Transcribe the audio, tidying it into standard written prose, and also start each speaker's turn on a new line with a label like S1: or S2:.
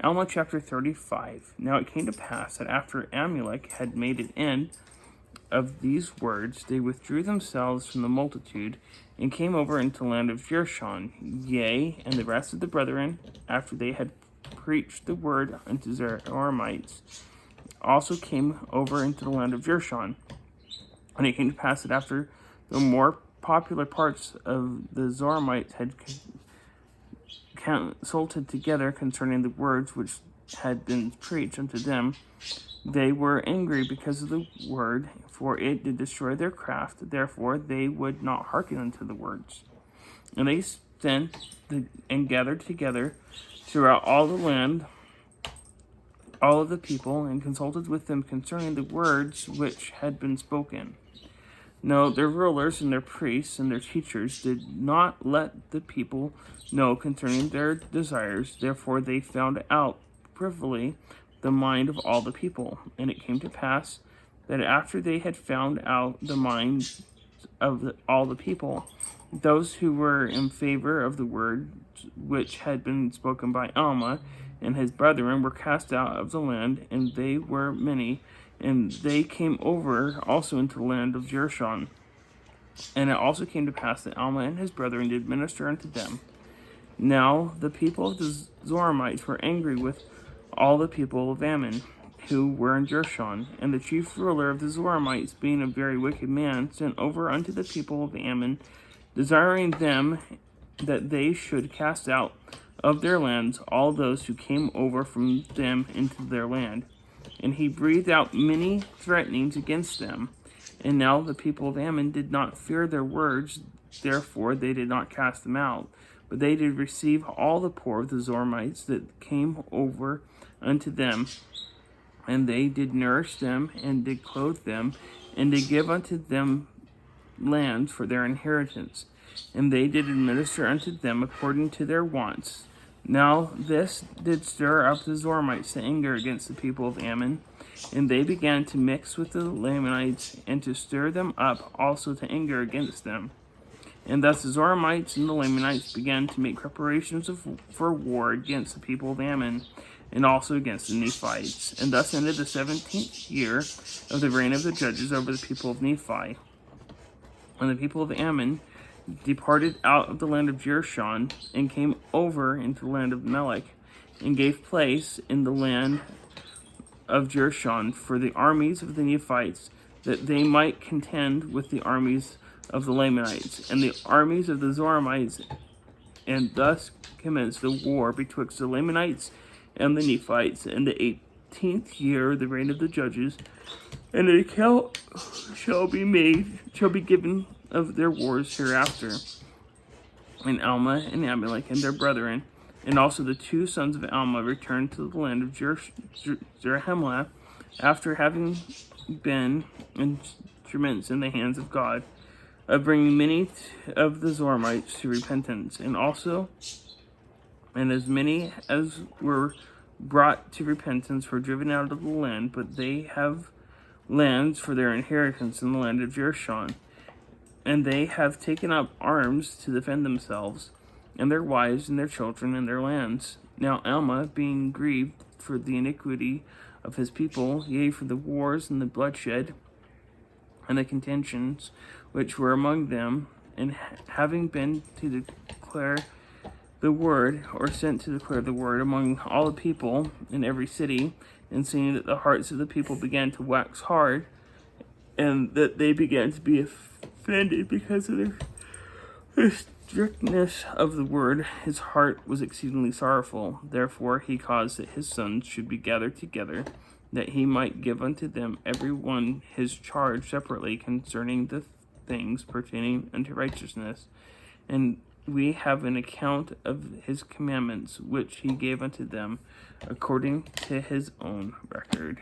S1: Alma chapter 35. Now it came to pass that after Amalek had made an end of these words, they withdrew themselves from the multitude, and came over into the land of Jershon. Yea, and the rest of the brethren, after they had preached the word unto Zoramites, also came over into the land of Jershon. And it came to pass that after the more popular parts of the Zoramites had consulted together concerning the words which had been preached unto them, they were angry because of the word, for it did destroy their craft. Therefore they would not hearken unto the words. And they sent and gathered together throughout all the land all of the people, and consulted with them concerning the words which had been spoken. No, their rulers and their priests and their teachers did not let the people know concerning their desires. Therefore they found out privily the mind of all the people. And it came to pass that after they had found out the minds of all the people, those who were in favor of the word which had been spoken by Alma and his brethren were cast out of the land, and they were many, and they came over also into the land of Jershon. And it also came to pass that Alma and his brethren did minister unto them. Now the people of the Zoramites were angry with all the people of Ammon, who were in Jershon. And the chief ruler of the Zoramites, being a very wicked man, sent over unto the people of Ammon, desiring them that they should cast out of their lands all those who came over from them into their land. And he breathed out many threatenings against them. And now the people of Ammon did not fear their words, therefore they did not cast them out. But they did receive all the poor of the Zoramites that came over unto them, and they did nourish them, and did clothe them, and did give unto them lands for their inheritance. And they did administer unto them according to their wants. Now this did stir up the Zoramites to anger against the people of Ammon, and they began to mix with the Lamanites, and to stir them up also to anger against them. And thus the Zoramites and the Lamanites began to make preparations for war against the people of Ammon, and also against the Nephites. And thus ended the 17th year of the reign of the judges over the people of Nephi. And the people of Ammon departed out of the land of Jershon, and came over into the land of Melech, and gave place in the land of Jershon for the armies of the Nephites, that they might contend with the armies of the Lamanites and the armies of the Zoramites. And thus commenced the war betwixt the Lamanites and the Nephites in the 18th year of the reign of the judges. And an account shall be given of their wars hereafter. And Alma and Amalek and their brethren, and also the two sons of Alma, returned to the land of Zarahemla, after having been instruments in the hands of God, of bringing many of the Zoramites to repentance, and as many as were brought to repentance were driven out of the land, but they have lands for their inheritance in the land of Jershon. And they have taken up arms to defend themselves, and their wives, and their children, and their lands. Now Alma, being grieved for the iniquity of his people, yea, for the wars and the bloodshed, and the contentions which were among them, and having been to declare the word, or sent to declare the word among all the people in every city, and seeing that the hearts of the people began to wax hard, and that they began to be offended because of the strictness of the word, his heart was exceedingly sorrowful. Therefore he caused that his sons should be gathered together, that he might give unto them every one his charge separately concerning the things pertaining unto righteousness. And we have an account of his commandments, which he gave unto them according to his own record.